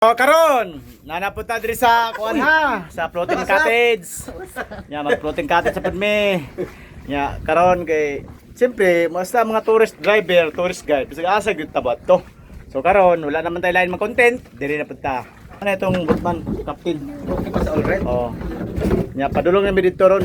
O karon, nanapunta diri sa kuan ha, sa floating cottage. Nya mag-floating cottage sa padme. Nya karon kay siyempre basta mga tourist driver, tourist guide, bisag asa gyud tabat to. So karon wala naman tayo lain mag-content, diri na punta. Ano itong boatman, captain? Okay pa sa alright? Oh. Nya padulong na mi dito ron.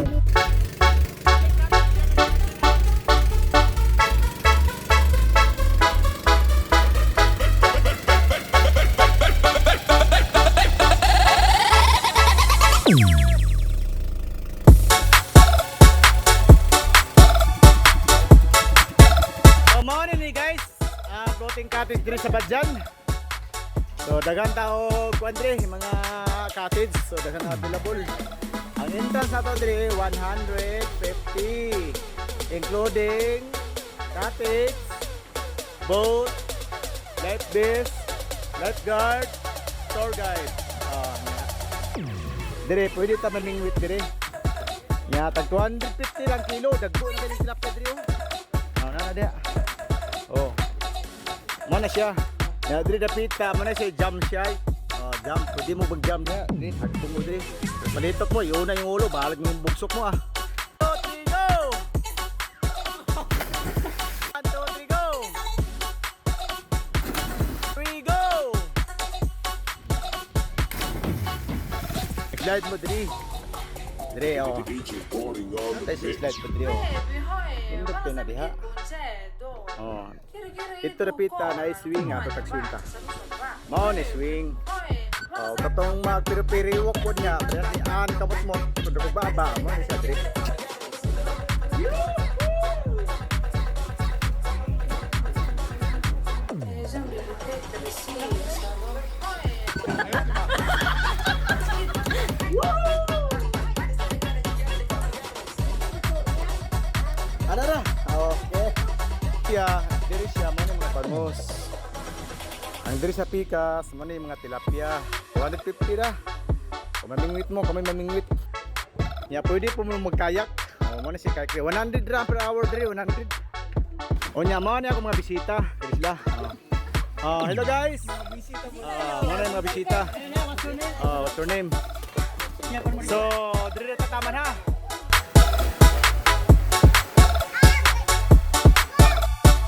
Floating cottage dito sa Badjan. So dagan tao kuandre mga cottage, so dagan available. Ang entrance nato dire 150 including cottage, boat, life vest, lifeguard, tour guide. Dire pwede ta maningwit dire. Nya tag 250 lang kilo, dagko na dili sila dire. Na dia. Oh. Mana siya? Ya diri dapita, mana siya jump siya. Jump, pwede mo mag-jump niya. Diri, hagtong mo diri. Palitok mo, yun na yung ulo, bahalag mo yung bugsok mo ah. 2, 3, go! 1, 2, 3, go! 3, go! Slide mo diri. Diri, oh. Tayo sa slide mo diri, oh. Indot ko na diha. Oh. Ito repita na swing ato tag swing ka. Mao ni swing. Oh, katong magpiri-piriwok po niya, kasi an kamot mo, kundo baba mo ni sa drip. Ara. Okay. Yeah, diri siya mo mga parmos. Ang diri sa pikas, mo ni mga tilapia. 250 ra. Kung mamingwit mo, kung may mamingwit. Ya pwede po mo magkayak. Mo na si kayak 100 ra per hour diri, 100. O nya mo ni ako mga bisita, diri sila. Hello guys. Bisita mo. Mo na mga bisita. What's your name? So, diri ta taman ha.